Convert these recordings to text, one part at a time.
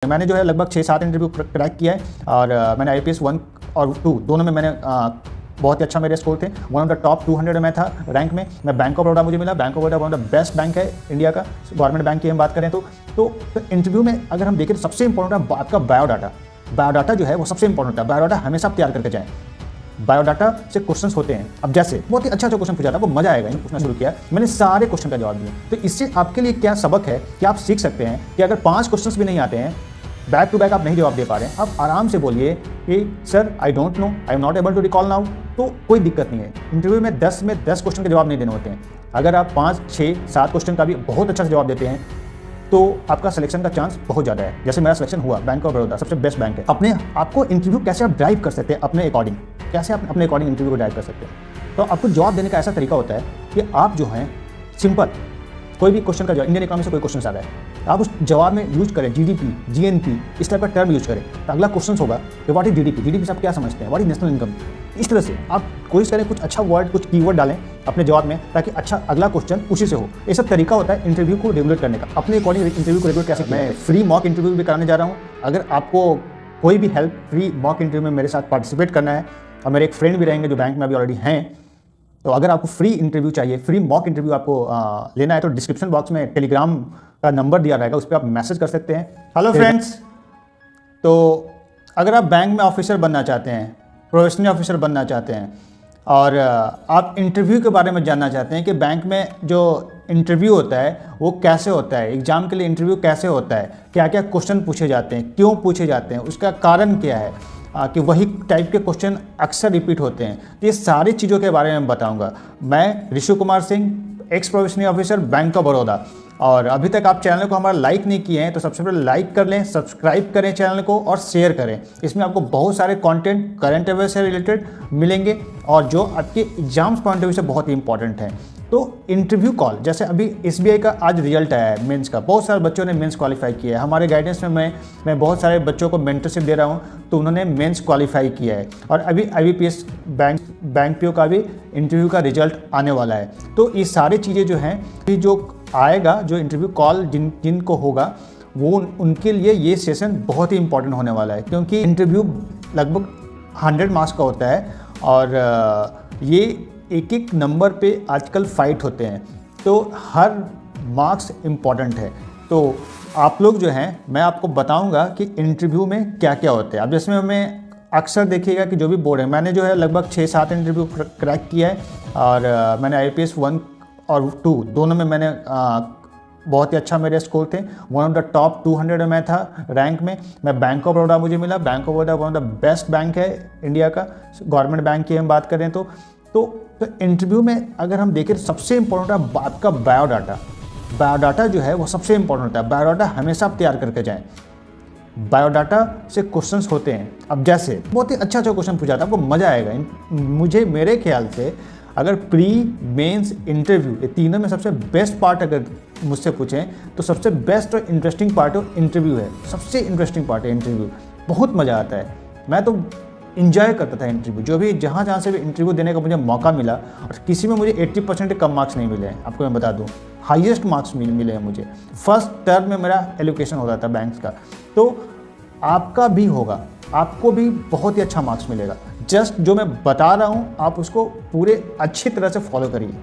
मैंने जो है लगभग 6-7 इंटरव्यू क्रैक किया है और मैंने IPS 1 और 2 दोनों में मैंने बहुत ही अच्छा मेरे स्कोर थे। वन ऑफ द टॉप 200 में था रैंक में। मैं बैंक ऑफ बड़ौदा मुझे मिला। Bank of Baroda one of the best bank है इंडिया का, गवर्नमेंट बैंक की हम बात करें तो इंटरव्यू में अगर हम देखें तो सबसे इंपॉर्टेंट है आपका बायोडाटा जो है वो सबसे इंपॉर्टेंट है। बायोडाटा हमेशा आप तैयार करके जाएं। बायोडाटा से क्वेश्चंस होते हैं। अब जैसे बहुत ही अच्छा क्वेश्चन पूछा था, आपको मजा आएगा पूछना शुरू किया, मैंने सारे क्वेश्चन का जवाब दिया। तो इससे आपके लिए क्या सबक है कि आप सीख सकते हैं कि अगर 5 क्वेश्चंस भी नहीं आते हैं, बैक टू बैक आप नहीं जवाब दे पा रहे हैं, आप आराम से बोलिए कि sir I don't know, I am not able to recall now, तो कोई दिक्कत नहीं है। इंटरव्यू में 10 क्वेश्चन के जवाब नहीं देने होते हैं। अगर आप 5, 6, 7 क्वेश्चन का भी बहुत अच्छा से जवाब देते हैं तो आपका सिलेक्शन का चांस बहुत ज़्यादा है। जैसे मेरा सिलेक्शन हुआ, बैंक ऑफ बड़ौदा सबसे बेस्ट बैंक है। अपने आपको इंटरव्यू कैसे आप ड्राइव कर सकते हैं अपने अकॉर्डिंग, कैसे आप अपने अकॉर्डिंग इंटरव्यू को ड्राइव कर सकते हैं। तो आपको जवाब देने का ऐसा तरीका होता है कि आप जो हैं सिंपल, कोई भी क्वेश्चन का जवाब, इंडियन इकोनॉमी से कोई क्वेश्चन आ रहा है, आप उस जवाब में यूज करें GDP, GNP, इस टाइप का टर्म यूज करें। तो अगला क्वेश्चन होगा कि व्हाट इज GDP से आप क्या समझते हैं, व्हाट इज नेशनल इनकम। इस तरह से आप कोशिश करें कुछ अच्छा वर्ड, कुछ कीवर्ड डालें अपने जवाब में, ताकि अच्छा अगला क्वेश्चन उसी से हो। ये सब तरीका होता है इंटरव्यू को रेगुलेट करने का। अपने अकॉर्डिंग इंटरव्यू को रेगुलेट कैसे, मैं फ्री मॉक इंटरव्यू भी कराने जा रहा हूँ। अगर आपको कोई भी हेल्प फ्री मॉक इंटरव्यू में मेरे साथ पार्टिसिपेट करना है, और मेरे एक फ्रेंड भी रहेंगे जो बैंक में अभी ऑलरेडी हैं, तो अगर आपको फ्री इंटरव्यू चाहिए, फ्री मॉक इंटरव्यू आपको लेना है, तो डिस्क्रिप्शन बॉक्स में टेलीग्राम का नंबर दिया रहेगा, उस पर आप मैसेज कर सकते हैं। हेलो फ्रेंड्स, तो अगर आप बैंक में ऑफिसर बनना चाहते हैं, प्रोफेशनल ऑफिसर बनना चाहते हैं, और आप इंटरव्यू के बारे में जानना चाहते हैं कि बैंक में जो इंटरव्यू होता है वो कैसे होता है, एग्ज़ाम के लिए इंटरव्यू कैसे होता है, क्या क्या क्वेश्चन पूछे जाते हैं, क्यों पूछे जाते हैं, उसका कारण क्या है, कि वही टाइप के क्वेश्चन अक्सर रिपीट होते हैं, तो ये सारी चीज़ों के बारे में बताऊंगा। मैं Rishu Kumar Singh, x professional officer bank of Baroda. और अभी तक आप चैनल को हमारा लाइक नहीं किए हैं तो सबसे पहले लाइक कर लें, सब्सक्राइब करें चैनल को और शेयर करें। इसमें आपको बहुत सारे कंटेंट करंट अफेयर से रिलेटेड मिलेंगे और जो आपके एग्जाम्स पॉइंट ऑफ व्यू से बहुत ही इंपॉर्टेंट है। तो इंटरव्यू कॉल, जैसे अभी SBI का आज रिजल्ट आया है मेंस का, बहुत सारे बच्चों ने मेंस क्वालिफाई किया है। हमारे गाइडेंस में मैं बहुत सारे बच्चों को मेंटरशिप दे रहा हूं, तो उन्होंने मेंस क्वालिफाई किया है। और अभी IBPS बैंक PO का भी इंटरव्यू का रिजल्ट आने वाला है। तो ये सारी चीज़ें जो हैं, जो आएगा, जो इंटरव्यू कॉल जिनको होगा, वो उनके लिए ये सेशन बहुत ही इंपॉर्टेंट होने वाला है, क्योंकि इंटरव्यू लगभग 100 मार्क्स का होता है और ये एक नंबर पे आजकल फाइट होते हैं, तो हर मार्क्स इम्पॉर्टेंट है। तो आप लोग जो हैं, मैं आपको बताऊंगा कि इंटरव्यू में क्या क्या होता है। अब जिसमें हमें अक्सर देखिएगा कि जो भी बोर्ड है, मैंने जो है लगभग 6-7 इंटरव्यू क्रैक किया है और मैंने IPS 1 और 2 दोनों में मैंने बहुत ही अच्छा मेरे स्कोर थे। वन ऑफ द टॉप 200 में था रैंक में। मैं बैंक ऑफ बड़ौदा मुझे मिला। Bank of Baroda one of the best bank है इंडिया का, गवर्नमेंट बैंक की हम बात करें तो इंटरव्यू में अगर हम देखें तो सबसे इंपॉर्टेंट है आपका बायोडाटा जो है वो सबसे इंपॉर्टेंट होता है। बायोडाटा हमेशा आप तैयार करके जाएं। बायोडाटा से क्वेश्चंस होते हैं। अब जैसे बहुत ही अच्छा क्वेश्चन पूछा था, आपको मज़ा आएगा। मेरे ख्याल से अगर प्री मेंस इंटरव्यू, ये तीनों में सबसे बेस्ट पार्ट अगर मुझसे पूछें तो सबसे बेस्ट और इंटरेस्टिंग पार्ट इंटरव्यू है। सबसे इंटरेस्टिंग पार्ट है इंटरव्यू, बहुत मज़ा आता है। मैं तो इंजॉय करता था इंटरव्यू, जो भी जहाँ से भी इंटरव्यू देने का मुझे मौका मिला, और किसी में मुझे 80% कम मार्क्स नहीं मिले हैं। आपको मैं बता दूँ, हाईएस्ट मार्क्स मिले हैं मुझे। फर्स्ट टर्म में मेरा एलोकेशन होता था बैंक्स का। तो आपका भी होगा, आपको भी बहुत ही अच्छा मार्क्स मिलेगा। जस्ट जो मैं बता रहा हूँ आप उसको पूरे अच्छी तरह से फॉलो करिए।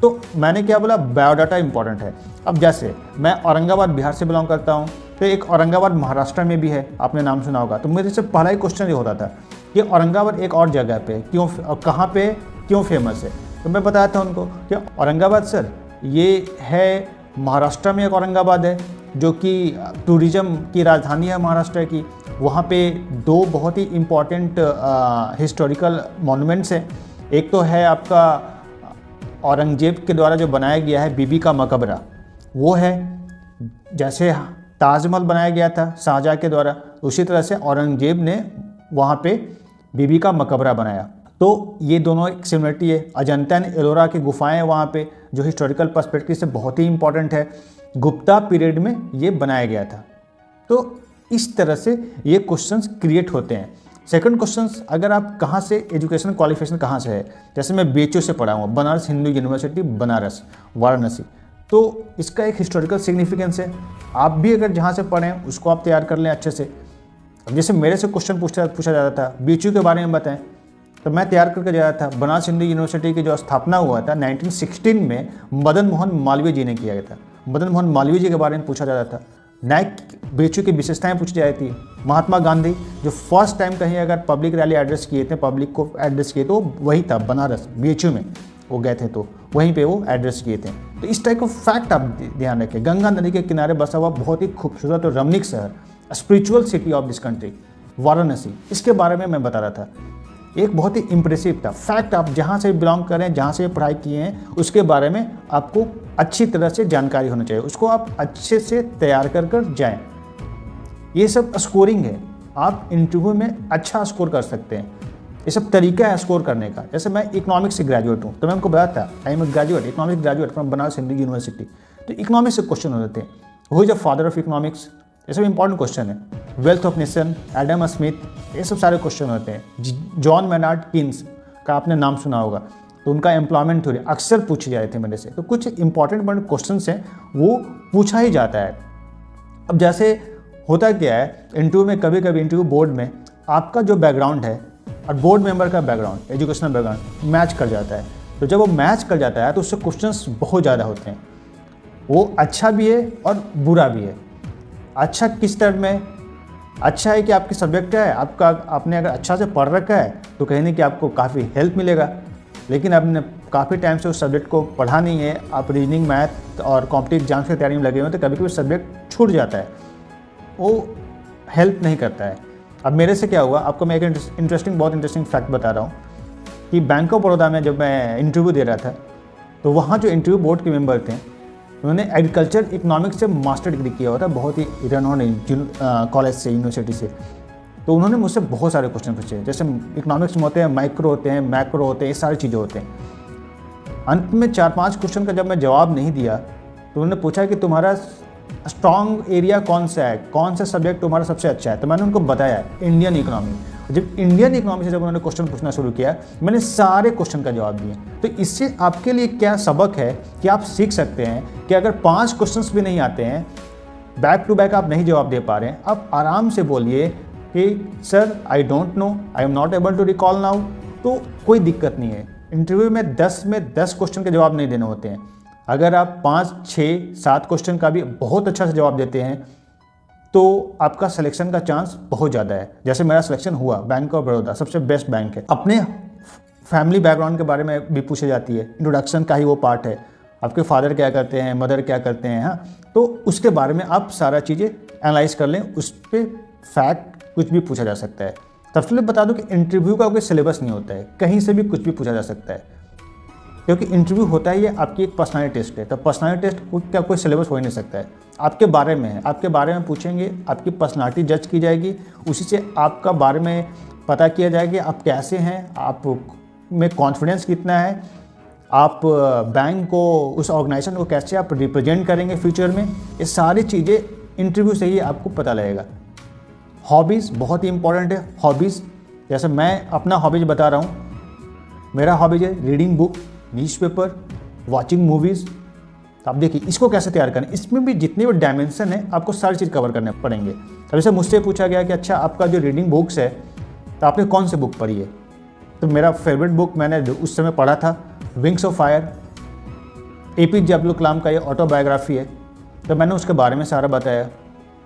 तो मैंने क्या बोला, बायोडाटा इंपॉर्टेंट है। अब जैसे मैं औरंगाबाद बिहार से बिलोंग करता हूँ, तो एक औरंगाबाद महाराष्ट्र में भी है, आपने नाम सुना होगा। तो मेरे से पहला ही क्वेश्चन ये होता था कि औरंगाबाद एक और जगह पे क्यों, कहाँ पे क्यों फेमस है। तो मैं बताया था उनको कि औरंगाबाद सर ये है महाराष्ट्र में, एक औरंगाबाद है जो कि टूरिज़्म की राजधानी है महाराष्ट्र की। वहाँ पे 2 बहुत ही इम्पॉर्टेंट हिस्टोरिकल मॉन्यूमेंट्स हैं। एक तो है आपका औरंगजेब के द्वारा जो बनाया गया है बीबी का मकबरा, वो है। जैसे ताजमहल बनाया गया था शाहजहाँ के द्वारा, उसी तरह से औरंगजेब ने वहाँ पे बीबी का मकबरा बनाया। तो ये दोनों एक सिमिलरिटी है। अजंता एंड एलोरा की गुफाएं वहाँ पे, जो हिस्टोरिकल पर्सपेक्टिव से बहुत ही इंपॉर्टेंट है। गुप्ता पीरियड में ये बनाया गया था। तो इस तरह से ये क्वेश्चंस क्रिएट होते हैं। सेकंड क्वेश्चंस, अगर आप कहाँ से एजुकेशन क्वालिफिकेशन कहाँ से है, जैसे मैं BHU से पढ़ा हूँ, बनारस हिंदू यूनिवर्सिटी बनारस वाराणसी। तो इसका एक हिस्टोरिकल सिग्निफिकेंस है। आप भी अगर जहाँ से पढ़ें उसको आप तैयार कर लें अच्छे से। अब जैसे मेरे से क्वेश्चन पूछा जाता था बीएचयू के बारे में बताएं, तो मैं तैयार करके जा रहा था। बनारस हिंदू यूनिवर्सिटी की जो स्थापना हुआ था 1916 में मदन मोहन मालवीय जी ने किया गया था। मदन मोहन मालवीय जी के बारे में पूछा जाता था। नाइक बीएचयू की विशेषताएं पूछी जाती थी। महात्मा गांधी जो फर्स्ट टाइम कहीं अगर पब्लिक रैली एड्रेस किए थे, पब्लिक को एड्रेस किए, तो वही था बनारस बीएचयू में वो गए थे, तो वहीं पे वो एड्रेस किए थे। तो इस टाइप का फैक्ट आप ध्यान रखें। गंगा नदी के किनारे बसा हुआ बहुत ही खूबसूरत और रमणीक शहर, spiritual city of this country, Varanasi, इसके बारे में मैं बता रहा था। एक बहुत ही इंप्रेसिव था फैक्ट। आप जहाँ से बिलोंग करें, जहाँ से पढ़ाई किए हैं, उसके बारे में आपको अच्छी तरह से जानकारी होनी चाहिए। उसको आप अच्छे से तैयार कर जाएं। ये सब स्कोरिंग है, आप इंटरव्यू में अच्छा स्कोर कर सकते हैं। ये सब तरीका है स्कोर करने का। जैसे मैं इकोनॉमिक्स से ग्रेजुएट हूँ, तो मैं उनको बताया था I am graduate, economics graduate from Banaras Hindu university. तो इकोनॉमिक्स से क्वेश्चन होते थे, who is the father of economics, ये सब इंपॉर्टेंट क्वेश्चन है। Wealth of nation, Adam Smith, ये सब सारे क्वेश्चन होते हैं। जॉन मैनार्ड किन्स का आपने नाम सुना होगा, तो उनका एम्प्लॉयमेंट थ्योरी अक्सर पूछे जाते थे मेरे से। तो कुछ इंपॉर्टेंट क्वेश्चन हैं वो पूछा ही जाता है। अब जैसे होता क्या है इंटरव्यू में, कभी कभी इंटरव्यू बोर्ड में आपका जो बैकग्राउंड है और बोर्ड मेंबर का बैकग्राउंड, एजुकेशनल बैकग्राउंड मैच कर जाता है। तो जब वो मैच कर जाता है तो उससे क्वेश्चंस बहुत ज़्यादा होते हैं। वो अच्छा भी है और बुरा भी है। अच्छा किस तरह में? अच्छा है कि आपकी सब्जेक्ट है, आपने अगर अच्छा से पढ़ रखा है तो कहीं नहीं कि आपको काफ़ी हेल्प मिलेगा। लेकिन आपने काफ़ी टाइम से उस सब्जेक्ट को पढ़ा नहीं है, आप रीजनिंग, मैथ और कॉम्पिटिटिव एग्जाम्स की तैयारी में लगे हुए हैं, तो कभी कभी सब्जेक्ट छूट जाता है, वो हेल्प नहीं करता है। अब मेरे से क्या हुआ, आपको मैं एक बहुत इंटरेस्टिंग फैक्ट बता रहा हूँ कि बैंक ऑफ बड़ौदा में जब मैं इंटरव्यू दे रहा था, तो वहाँ जो इंटरव्यू बोर्ड के मेंबर थे, उन्होंने एग्रीकल्चर इकोनॉमिक्स से मास्टर डिग्री किया हुआ था, बहुत ही रिनोन कॉलेज से, यूनिवर्सिटी से। तो उन्होंने मुझसे बहुत सारे क्वेश्चन पूछे। जैसे इकोनॉमिक्स में होते हैं माइक्रो होते हैं, मैक्रो होते हैं, ये सारी चीज़ें होते हैं। अंत में 4-5 क्वेश्चन का जब मैं जवाब नहीं दिया तो उन्होंने पूछा कि तुम्हारा स्ट्रॉन्ग एरिया कौन सा है, कौन सा सब्जेक्ट तुम्हारा सबसे अच्छा है। तो मैंने उनको बताया इंडियन इकोनॉमी। जब इंडियन इकोनॉमी से जब उन्होंने क्वेश्चन पूछना शुरू किया, मैंने सारे क्वेश्चन का जवाब दिए। तो इससे आपके लिए क्या सबक है कि आप सीख सकते हैं कि अगर 5 क्वेश्चंस भी नहीं आते हैं, बैक टू बैक आप नहीं जवाब दे पा रहे हैं, आप आराम से बोलिए कि sir I don't know, I am not able to recall now. तो कोई दिक्कत नहीं है। इंटरव्यू में 10 क्वेश्चन के जवाब नहीं देने होते हैं। अगर आप 5, 6, 7 क्वेश्चन का भी बहुत अच्छा से जवाब देते हैं तो आपका सिलेक्शन का चांस बहुत ज़्यादा है। जैसे मेरा सिलेक्शन हुआ, बैंक ऑफ बड़ौदा सबसे बेस्ट बैंक है। अपने फैमिली बैकग्राउंड के बारे में भी पूछी जाती है, इंट्रोडक्शन का ही वो पार्ट है। आपके फादर क्या करते हैं, मदर क्या करते हैं, हाँ, तो उसके बारे में आप सारा चीज़ें एनालाइज कर लें। उस पर फैक्ट कुछ भी पूछा जा सकता है। सबसे पहले बता दूं कि इंटरव्यू का कोई सिलेबस नहीं होता है, कहीं से भी कुछ भी पूछा जा सकता है, क्योंकि इंटरव्यू होता ही है आपकी एक पर्सनालिटी टेस्ट है। तो पर्सनालिटी टेस्ट का कोई सिलेबस हो ही नहीं सकता है। आपके बारे में है, आपके बारे में पूछेंगे, आपकी पर्सनालिटी जज की जाएगी, उसी से आपका बारे में पता किया जाएगा आप कैसे हैं, आप में कॉन्फिडेंस कितना है, आप बैंक को, उस ऑर्गेनाइजेशन को कैसे आप रिप्रेजेंट करेंगे फ्यूचर में। ये सारी चीज़ें इंटरव्यू से ही आपको पता लगेगा। हॉबीज़ बहुत ही इंपॉर्टेंट है। हॉबीज़ जैसे मैं अपना हॉबीज़ बता रहा हूँ, मेरा हॉबीज़ है reading book, newspaper, watching movies. तो आप देखिए इसको कैसे तैयार करें। इसमें भी जितने भी डायमेंशन है आपको सारी चीज़ कवर करने पड़ेंगे। अब जैसे मुझसे पूछा गया कि अच्छा आपका जो रीडिंग बुक्स है तो आपने कौन सी बुक पढ़ी है, तो मेरा फेवरेट बुक मैंने उस समय पढ़ा था wings of fire, APJ Abdul Kalam का ये ऑटोबायोग्राफी है। तो मैंने उसके बारे में सारा बताया।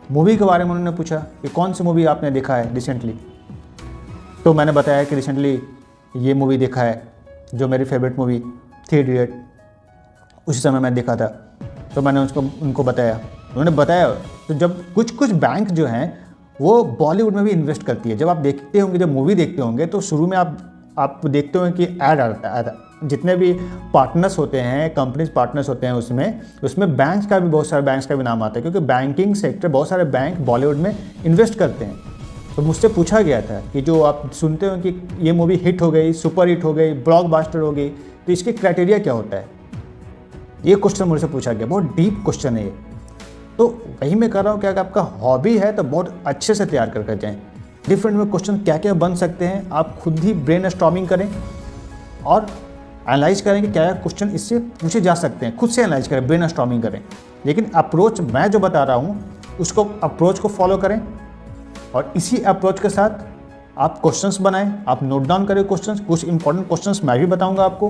मूवी के बारे में उन्होंने पूछा कि कौन सी मूवी आपने देखा है रिसेंटली, तो मैंने बताया कि रिसेंटली ये मूवी देखा है जो मेरी फेवरेट मूवी 3 इडियट, उसी समय मैं देखा था। तो मैंने उनको बताया, उन्होंने बताया। तो जब कुछ बैंक जो हैं वो बॉलीवुड में भी इन्वेस्ट करती है। जब आप देखते होंगे, जब मूवी देखते होंगे तो शुरू में आप देखते होंगे कि ऐड आता है। जितने भी पार्टनर्स होते हैं, कंपनीज पार्टनर्स होते हैं, उसमें बैंक्स का भी, बहुत सारे बैंक्स का भी नाम आता है, क्योंकि बैंकिंग सेक्टर, बहुत सारे बैंक बॉलीवुड में इन्वेस्ट करते हैं। तो मुझसे पूछा गया था कि जो आप सुनते हो कि ये मूवी हिट हो गई, सुपर हिट हो गई, ब्लॉकबस्टर हो गई, तो इसके क्राइटेरिया क्या होता है, ये क्वेश्चन मुझसे पूछा गया। बहुत डीप क्वेश्चन है ये। तो वही मैं कर रहा हूँ कि अगर आपका हॉबी है तो बहुत अच्छे से तैयार करके जाएँ। डिफरेंट में क्वेश्चन क्या क्या बन सकते हैं, आप खुद ही ब्रेन स्टॉर्मिंग करें और एनालाइज करें कि क्या क्वेश्चन इससे पूछे जा सकते हैं, खुद से एनालाइज करें, ब्रेनस्टॉर्मिंग करें। लेकिन अप्रोच मैं जो बता रहा हूँ उसको अप्रोच को फॉलो करें और इसी अप्रोच के साथ आप क्वेश्चंस बनाएं, आप नोट डाउन करें क्वेश्चंस। कुछ इंपॉर्टेंट क्वेश्चंस मैं भी बताऊंगा आपको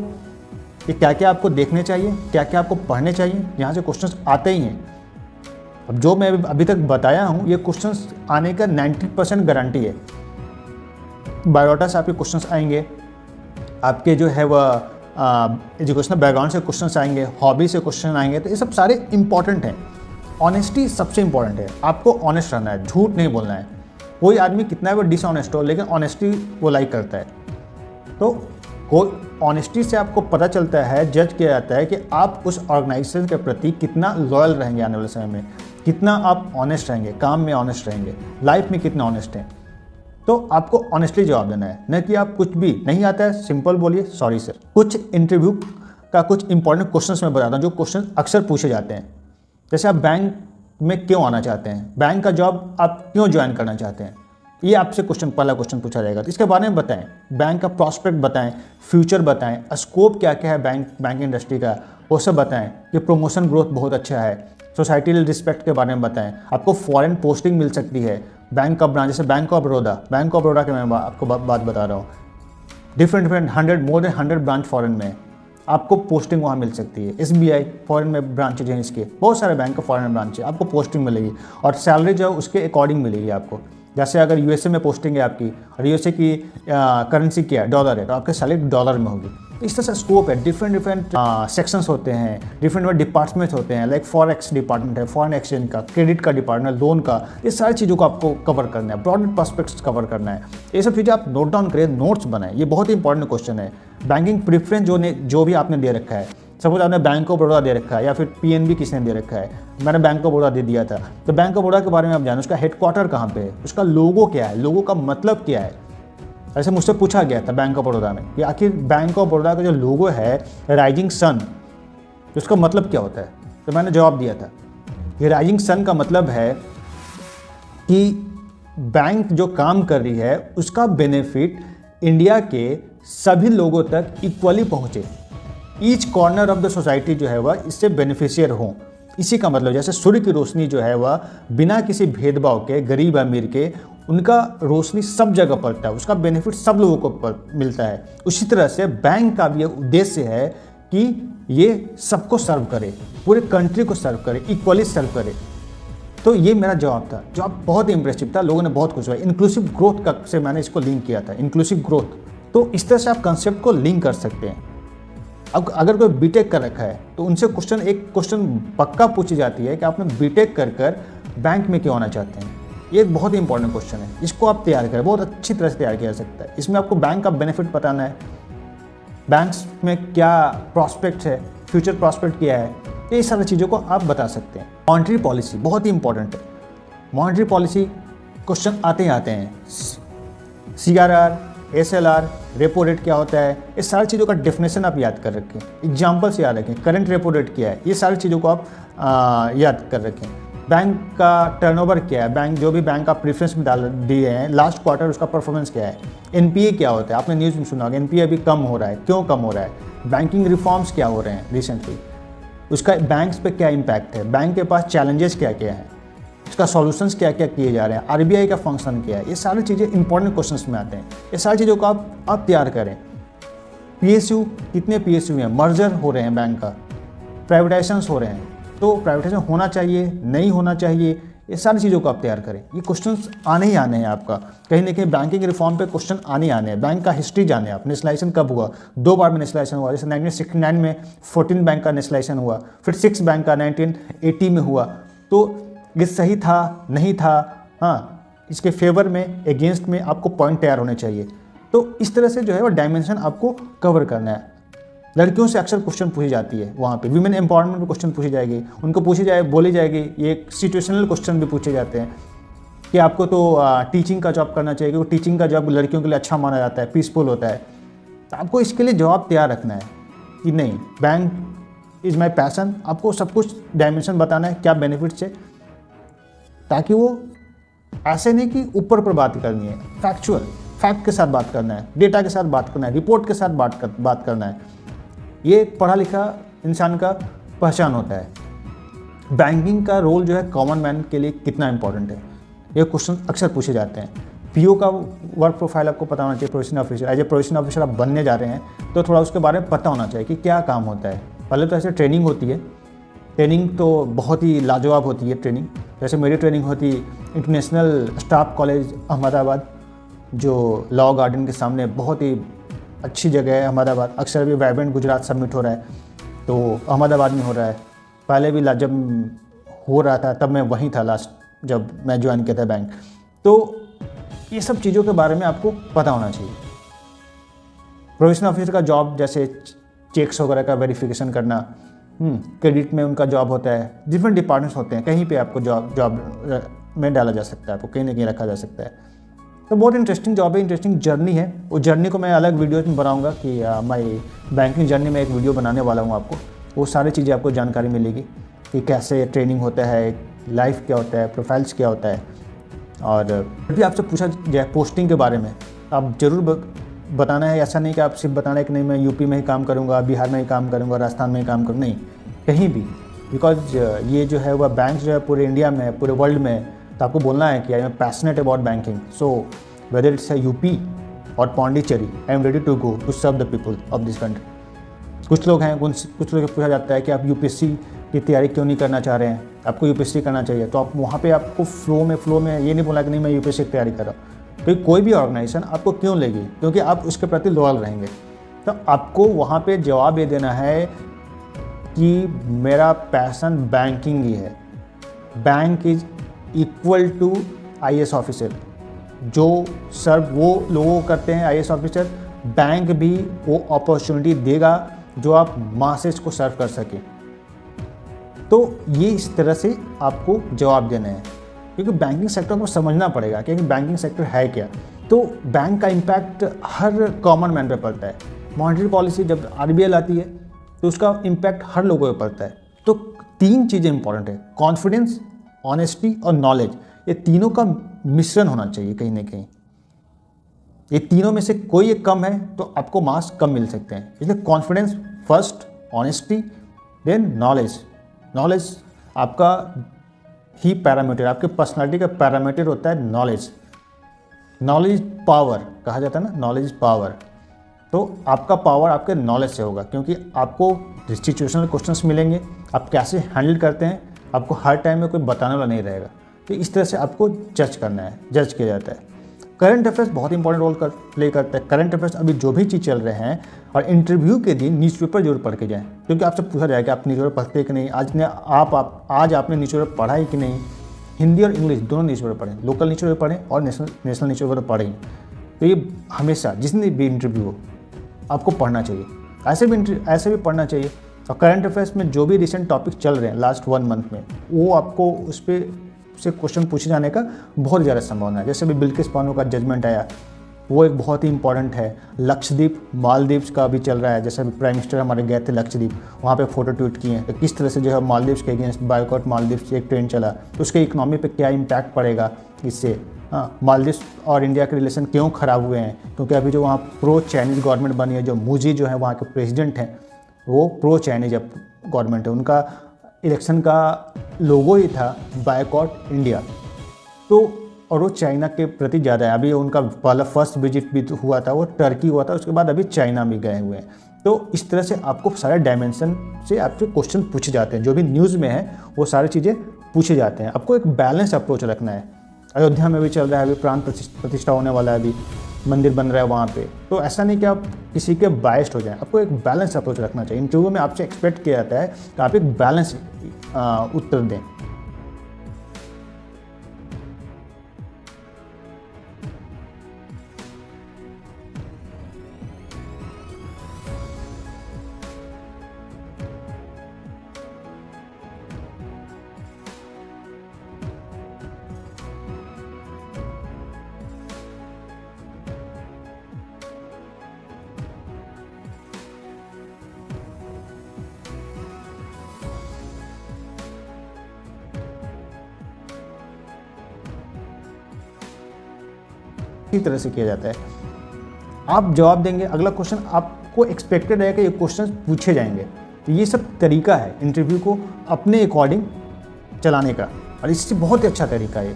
कि क्या क्या आपको देखने चाहिए, क्या क्या आपको पढ़ने चाहिए, यहाँ से क्वेश्चंस आते ही हैं। अब जो मैं अभी तक बताया हूँ ये क्वेश्चंस आने का 90% गारंटी है। बायोडाटा से आपके क्वेश्चंस आएंगे, आपके जो है वह एजुकेशनल बैकग्राउंड से क्वेश्चंस आएंगे, हॉबी से क्वेश्चन आएंगे। तो ये सब सारे इंपॉर्टेंट हैं। ऑनेस्टी सबसे इंपॉर्टेंट है, आपको ऑनेस्ट रहना है, झूठ नहीं बोलना है। कोई आदमी कितना भी डिसऑनेस्ट हो लेकिन ऑनेस्टी वो लाइक करता है। तो कोई ऑनेस्टी से आपको पता चलता है, जज किया जाता है कि आप उस ऑर्गेनाइजेशन के प्रति कितना लॉयल रहेंगे आने वाले समय में, कितना आप ऑनेस्ट रहेंगे, काम में ऑनेस्ट रहेंगे, लाइफ में कितना ऑनेस्ट हैं। तो आपको ऑनेस्टली जवाब देना है, न कि आप कुछ भी नहीं आता है सिंपल बोलिए सॉरी सर। कुछ इंटरव्यू का कुछ इंपॉर्टेंट क्वेश्चंस मैं बताता हूँ जो क्वेश्चन अक्सर पूछे जाते हैं। जैसे आप बैंक में क्यों आना चाहते हैं, बैंक का जॉब आप क्यों ज्वाइन करना चाहते हैं, ये आपसे पहला क्वेश्चन पूछा जाएगा। तो इसके बारे में बताएं, बैंक का प्रॉस्पेक्ट बताएं, फ्यूचर बताएं, स्कोप क्या क्या है बैंक इंडस्ट्री का वो सब बताएं, कि प्रमोशन ग्रोथ बहुत अच्छा है, सोसाइटल रिस्पेक्ट के बारे में बताएं, आपको फॉरेन पोस्टिंग मिल सकती है, बैंक का ब्रांच जैसे बैंक ऑफ बड़ौदा के मैं आपको बात बता रहा हूँ, different more than 100 branch foreign में आपको पोस्टिंग वहाँ मिल सकती है। SBI फॉरेन में ब्रांचेज हैं, इसके बहुत सारे बैंक का फॉरेन ब्रांच है, आपको पोस्टिंग मिलेगी और सैलरी जो है उसके अकॉर्डिंग मिलेगी आपको। जैसे अगर USA में पोस्टिंग है आपकी और USA की करेंसी क्या है, डॉलर है, तो आपकी सैलरी डॉलर में होगी। तो इस तरह से स्कोप है, डिफरेंट सेक्शंस होते हैं, डिफरेंट डिपार्टमेंट्स होते हैं, लाइक फॉरेक्स डिपार्टमेंट है, फॉरेन एक्सचेंज का, क्रेडिट का डिपार्टमेंट, लोन का, ये सारी चीज़ों को आपको कवर करना है, ब्रॉड पर्सपेक्ट्स कवर करना है। ये सब चीज़ें आप नोट डाउन करें, नोट्स बनाएं, ये बहुत ही इंपॉर्टेंट क्वेश्चन है। बैंकिंग प्रेफरेंस जो भी आपने दे रखा है, सपोज आपने बैंक ऑफ बड़ौदा दे रखा है या फिर PNB किसने दे रखा है, मैंने बैंक ऑफ बड़ौदा दे दिया था, तो बैंक ऑफ बड़ौदा के बारे में आप जानें, उसका हेडक्वार्टर कहाँ पे है, उसका लोगो क्या है, लोगो का मतलब क्या है। ऐसे मुझसे पूछा गया था बैंक ऑफ बड़ौदा में कि आखिर बैंक ऑफ बड़ौदा का जो लोगो है राइजिंग सन, उसका मतलब क्या होता है। तो मैंने जवाब दिया था कि राइजिंग सन का मतलब है कि बैंक जो काम कर रही है उसका बेनिफिट इंडिया के सभी लोगों तक इक्वली पहुँचे, each corner of the society जो है वह इससे बेनिफिशियर हो। इसी का मतलब जैसे सूर्य की रोशनी जो है वह बिना किसी भेदभाव के, गरीब अमीर के, उनका रोशनी सब जगह पड़ता है, उसका बेनिफिट सब लोगों को मिलता है। उसी तरह से बैंक का भी उद्देश्य है कि ये सबको सर्व करे, पूरे कंट्री को सर्व करे, इक्वली सर्व करे। तो ये मेरा जवाब था, जवाब बहुत ही इंप्रेसिव था, लोगों ने बहुत खुश हुआ। इंक्लूसिव ग्रोथ का से मैंने इसको लिंक किया था, इंक्लूसिव ग्रोथ। तो इस तरह से आप कंसेप्ट को लिंक कर सकते हैं। अब अगर कोई बीटेक कर रखा है तो उनसे एक क्वेश्चन पक्का पूछी जाती है कि आपने बीटेक कर बैंक में क्यों आना चाहते हैं। ये एक बहुत ही इंपॉर्टेंट क्वेश्चन है, इसको आप तैयार करें, बहुत अच्छी तरह से तैयार किया जा सकता है। इसमें आपको बैंक का बेनिफिट बताना है, बैंक्स में क्या प्रॉस्पेक्ट है, फ्यूचर प्रॉस्पेक्ट क्या है, ये सारी चीज़ों को आप बता सकते हैं। मॉनेटरी पॉलिसी बहुत ही इंपॉर्टेंट है। मॉनेटरी पॉलिसी क्वेश्चन आते ही आते हैं, CRR, SLR, रेपो रेट क्या होता है, ये सारी चीज़ों का डेफिनेशन आप याद कर रखें, एग्जाम्पल्स याद रखें, करंट रेपो रेट क्या है, ये सारी चीज़ों को आप याद कर रखें। बैंक का टर्नओवर क्या है, बैंक जो भी बैंक का प्रेफरेंस में डाल दिए हैं लास्ट क्वार्टर उसका परफॉर्मेंस क्या है, NPA क्या होता है, आपने न्यूज़ में सुना होगा NPA अभी कम हो रहा है, क्यों कम हो रहा है, बैंकिंग रिफॉर्म्स क्या हो रहे हैं रिसेंटली, उसका बैंक्स पे क्या इम्पैक्ट है, बैंक के पास चैलेंजेस क्या क्या हैं, इसका सॉल्यूशंस क्या क्या किए जा रहे हैं, RBI का फंक्शन क्या है, ये सारी चीज़ें इंपॉर्टेंट क्वेश्चंस में आते हैं। ये सारी चीज़ों को आप तैयार करें। PSU कितने PSU हैं, मर्जर हो रहे हैं बैंक का, प्राइवेटाइजेशंस हो रहे हैं, तो प्राइवेटाइजेशन होना चाहिए नहीं होना चाहिए, ये सारी चीज़ों को आप तैयार करें। ये क्वेश्चंस आने ही आने हैं आपका, कहीं ना कहीं बैंकिंग रिफॉर्म पे क्वेश्चन आने ही आने हैं। बैंक का हिस्ट्री जाने आप, नेशनलाइजेशन कब हुआ, 2 बार में नेशनलाइजेशन हुआ, जैसे 1969 में 14 बैंक का नेशनलाइजेशन हुआ, फिर 6 बैंक का 1980 में हुआ। तो ये सही था नहीं था, हाँ, इसके फेवर में अगेंस्ट में आपको पॉइंट तैयार होने चाहिए। तो इस तरह से जो है वो डायमेंशन आपको कवर करना है। लड़कियों से अक्सर क्वेश्चन पूछी जाती है, वहाँ पे वीमेन एम्पावरमेंट में क्वेश्चन पूछी जाएगी, उनको बोली जाएगी, ये सिचुएशनल क्वेश्चन भी पूछे जाते हैं कि आपको तो टीचिंग का जॉब करना चाहिए, क्योंकि टीचिंग का जॉब लड़कियों के लिए अच्छा माना जाता है, पीसफुल होता है। तो आपको इसके लिए जवाब तैयार रखना है कि नहीं, बैंक इज़ माई पैसन। आपको सब कुछ डायमेंशन बताना है, क्या बेनिफिट्स है, ताकि वो ऐसे नहीं कि ऊपर पर बात करनी है, फैक्ट के साथ बात करना है, डेटा के साथ बात करना है, रिपोर्ट के साथ बात करना है। ये एक पढ़ा लिखा इंसान का पहचान होता है। बैंकिंग का रोल जो है कॉमन मैन के लिए कितना इंपॉर्टेंट है, ये क्वेश्चन अक्सर पूछे जाते हैं। पीओ का वर्क प्रोफाइल आपको पता होना चाहिए, professional officer. As a professional officer आप बनने जा रहे हैं तो थोड़ा उसके बारे में पता होना चाहिए कि क्या काम होता है। पहले तो ऐसे ट्रेनिंग होती है, ट्रेनिंग तो बहुत ही लाजवाब होती है ट्रेनिंग। जैसे मेरी ट्रेनिंग होती इंटरनेशनल स्टाफ कॉलेज अहमदाबाद, जो लॉ गार्डन के सामने बहुत ही अच्छी जगह है अहमदाबाद। अक्सर भी वाइब्रेंट गुजरात समिट हो रहा है तो अहमदाबाद में हो रहा है। पहले भी जब हो रहा था तब मैं वहीं था लास्ट, जब मैं ज्वाइन किया था बैंक। तो ये सब चीज़ों के बारे में आपको पता होना चाहिए। प्रोफेशनल ऑफिसर का जॉब जैसे चेक्स वगैरह का वेरिफिकेशन करना, क्रेडिट में उनका जॉब होता है। डिफरेंट डिपार्टमेंट्स होते हैं, कहीं पे आपको जॉब में डाला जा सकता है, आपको कहीं ना कहीं रखा जा सकता है। तो बहुत इंटरेस्टिंग जॉब है, इंटरेस्टिंग जर्नी है। उस जर्नी को मैं अलग वीडियोज में बनाऊंगा कि मैं बैंकिंग जर्नी में एक वीडियो बनाने वाला हूँ आपको। वो सारी चीज़ें आपको जानकारी मिलेगी कि कैसे ट्रेनिंग होता है, लाइफ क्या होता है, प्रोफाइल्स क्या होता है। और भी आपसे पूछा जाए पोस्टिंग के बारे में, आप ज़रूर बताना है। ऐसा नहीं कि आप सिर्फ बताना है कि नहीं मैं यूपी में ही काम करूँगा, बिहार में ही काम करूँगा, राजस्थान में ही काम करूँगा, नहीं, कहीं भी। बिकॉज ये जो है वह बैंक जो है पूरे इंडिया में, पूरे वर्ल्ड में, तो आपको बोलना है कि I am passionate about banking. So whether it's a UP और Pondicherry, I am ready to go to serve the people of this country. कुछ लोग हैं, कुछ लोग पूछा जाता है कि आप यूपीएससी की तैयारी क्यों नहीं करना चाह रहे हैं, आपको यूपीएससी करना चाहिए। तो आप वहाँ पे आपको फ्लो में ये नहीं बोला कि नहीं मैं यूपीएससी की तैयारी कर रहा हूँ। तो कोई भी ऑर्गेनाइजेशन आपको क्यों लेगी, क्योंकि आप उसके प्रति लॉयल रहेंगे। तो आपको वहाँ पे जवाब ये देना है कि मेरा पैशन बैंकिंग ही है। Bank is equal to IAS officer. जो सर्व वो लोगों को करते हैं आईएएस ऑफिसर, बैंक भी वो अपॉर्चुनिटी देगा जो आप मासेस को सर्व कर सके। तो ये इस तरह से आपको जवाब देना है, क्योंकि बैंकिंग सेक्टर को समझना पड़ेगा कि बैंकिंग सेक्टर है क्या। तो बैंक का इम्पैक्ट हर कॉमन मैन पे पड़ता है। मॉनेटरी पॉलिसी जब आरबीआई लाती है तो उसका इम्पैक्ट हर लोगों पे पड़ता है। तो 3 चीज़ें इंपॉर्टेंट है, कॉन्फिडेंस, ऑनेस्टी और नॉलेज। ये तीनों का मिश्रण होना चाहिए कहीं ना कहीं। ये तीनों में से कोई एक कम है तो आपको मार्क्स कम मिल सकते हैं। इसलिए confidence first, honesty, then knowledge. Knowledge आपका ही पैरामीटर, आपके पर्सनालिटी का पैरामीटर होता है नॉलेज। नॉलेज पावर कहा जाता है ना, नॉलेज पावर। तो आपका पावर आपके नॉलेज से होगा, क्योंकि आपको सिचुएशनल क्वेश्चंस मिलेंगे, आप कैसे हैंडल करते हैं, आपको हर टाइम में कोई बताने वाला नहीं रहेगा। तो इस तरह से आपको जज करना है, जज किया जाता है। करंट अफेयर्स बहुत इंपॉर्टेंट रोल प्ले करता है। करंट अफेयर्स अभी जो भी चीज़ चल रहे हैं, और इंटरव्यू के दिन न्यूज़पेपर जरूर पढ़ के जाएं, क्योंकि आपसे पूछा जाएगा आप न्यूज़पेपर पढ़ते कि नहीं। आज आपने न्यूज़पेपर पढ़ा है कि नहीं। हिंदी और इंग्लिश दोनों न्यूज़पेपर पढ़ें, लोकल न्यूज़पेपर पढ़ें और नेशनल न्यूज़पेपर पढ़ें। तो ये हमेशा जितनी भी इंटरव्यू हो आपको पढ़ना चाहिए, ऐसे भी पढ़ना चाहिए। और करंट अफेयर्स में जो भी रिसेंट टॉपिक चल रहे हैं लास्ट 1 मंथ में, वो आपको उस पर से क्वेश्चन पूछे जाने का बहुत ज़्यादा संभावना है। जैसे भी बिल्किस बानो का जजमेंट आया, वो एक बहुत ही इंपॉर्टेंट है। लक्षद्वीप, मालदीव्स का भी चल रहा है। जैसे प्राइम मिनिस्टर हमारे गए थे लक्षद्वीप, वहाँ पे फोटो ट्वीट किए हैं तो किस तरह से जो है मालदीव्स के अगेंस्ट बायकॉट मालदीव्स एक ट्रेंड चला, तो उसके इकोनॉमी पे क्या इम्पैक्ट पड़ेगा इससे। हाँ, मालदीव्स और इंडिया के रिलेशन क्यों ख़राब हुए हैं, क्योंकि अभी जो वहाँ प्रो चाइनीज़ गवर्नमेंट बनी है, जो मूजी जो है वहाँ के प्रेसिडेंट हैं, वो प्रो चाइनीज गवर्नमेंट है। उनका इलेक्शन का लोगो ही था बायकॉट इंडिया। तो और वो चाइना के प्रति ज़्यादा है। अभी उनका पहला फर्स्ट विजिट भी हुआ था, वो टर्की हुआ था, उसके बाद अभी चाइना भी गए हुए हैं। तो इस तरह से आपको सारे डायमेंशन से आपसे क्वेश्चन पूछे जाते हैं। जो भी न्यूज़ में है वो सारी चीज़ें पूछे जाते हैं। आपको एक बैलेंस अप्रोच रखना है। अयोध्या में भी चल रहा है, अभी प्राण प्रतिष्ठा होने वाला है, अभी मंदिर बन रहा है वहाँ पे। तो ऐसा नहीं कि आप किसी के बायस्ड हो जाएं, आपको एक बैलेंस अप्रोच रखना चाहिए। इंटरव्यू में आपसे एक्सपेक्ट किया जाता है कि आप एक बैलेंस उत्तर दें। इसी तरह से किया जाता है। आप जवाब देंगे, अगला क्वेश्चन आप आपको एक्सपेक्टेड है कि ये क्वेश्चन पूछे जाएंगे। तो ये सब तरीका है इंटरव्यू को अपने अकॉर्डिंग चलाने का, और इससे बहुत ही अच्छा तरीका है,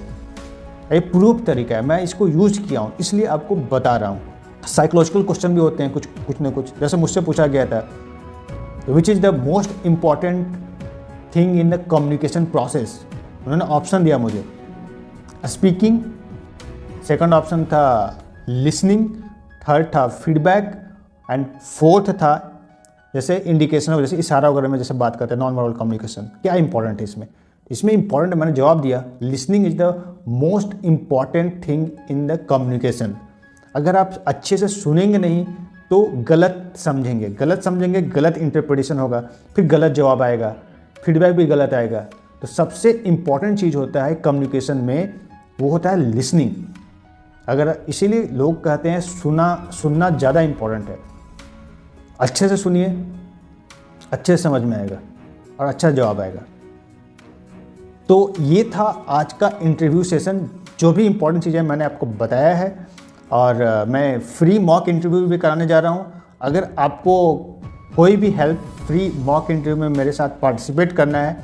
ये प्रूफ तरीका है, मैं इसको यूज़ किया हूँ इसलिए आपको बता रहा हूँ। साइकोलॉजिकल क्वेश्चन भी होते हैं कुछ ना कुछ, जैसे मुझसे पूछा गया था which is the most important thing in the communication process. उन्होंने ऑप्शन दिया मुझे, स्पीकिंग, सेकंड ऑप्शन था लिसनिंग, थर्ड था फीडबैक, एंड फोर्थ था जैसे इंडिकेशन, जैसे इशारा वगैरह में जैसे बात करते हैं नॉन वर्बल कम्युनिकेशन, क्या इंपॉर्टेंट है इसमें। इसमें इंपॉर्टेंट मैंने जवाब दिया, listening is the most important thing in the communication. अगर आप अच्छे से सुनेंगे नहीं तो गलत समझेंगे, गलत इंटरप्रिटेशन होगा, फिर गलत जवाब आएगा, फीडबैक भी गलत आएगा। तो सबसे इम्पॉर्टेंट चीज़ होता है कम्युनिकेशन में, वो होता है लिसनिंग। अगर इसीलिए लोग कहते हैं सुनना ज़्यादा इम्पॉर्टेंट है। अच्छे से सुनिए, अच्छे से समझ में आएगा और अच्छा जवाब आएगा। तो ये था आज का इंटरव्यू सेशन, जो भी इम्पोर्टेंट चीज़ें मैंने आपको बताया है, और मैं फ्री मॉक इंटरव्यू भी कराने जा रहा हूँ। अगर आपको कोई भी हेल्प फ्री मॉक इंटरव्यू में मेरे साथ पार्टिसिपेट करना है,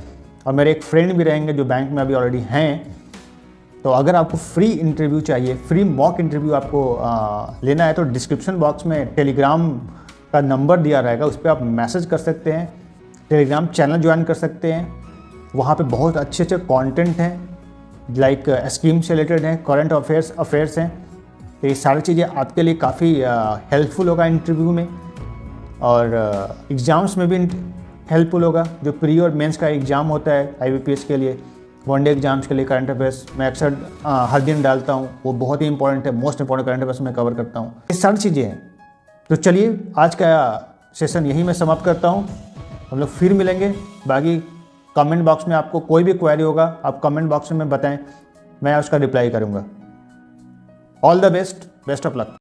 और मेरे एक फ्रेंड भी रहेंगे जो बैंक में अभी ऑलरेडी हैं, तो अगर आपको फ्री इंटरव्यू चाहिए, फ्री मॉक इंटरव्यू आपको लेना है, तो डिस्क्रिप्शन बॉक्स में टेलीग्राम का नंबर दिया रहेगा, उस पर आप मैसेज कर सकते हैं, टेलीग्राम चैनल ज्वाइन कर सकते हैं। वहाँ पे बहुत अच्छे कंटेंट हैं, लाइक स्कीम से रिलेटेड हैं, करंट अफेयर्स हैं। तो ये सारी चीज़ें आपके लिए काफ़ी हेल्पफुल होगा इंटरव्यू में, और एग्ज़ाम्स में भी हेल्पफुल होगा। जो प्री और मेंस का एग्ज़ाम होता है IBPS के लिए, वनडे एग्जाम्स के लिए करंट अफेयर्स मैं अक्सर हर दिन डालता हूँ, वो बहुत ही इंपॉर्टेंट है, मोस्ट इंपॉर्टेंट करंट अफेयर्स मैं कवर करता हूँ। ये सारी चीज़ें हैं। तो चलिए आज का सेशन यहीं मैं समाप्त करता हूँ, हम लोग फिर मिलेंगे। बाकी कमेंट बॉक्स में आपको कोई भी क्वेरी होगा, आप कमेंट बॉक्स में बताएं, मैं उसका रिप्लाई करूँगा। All the best of luck.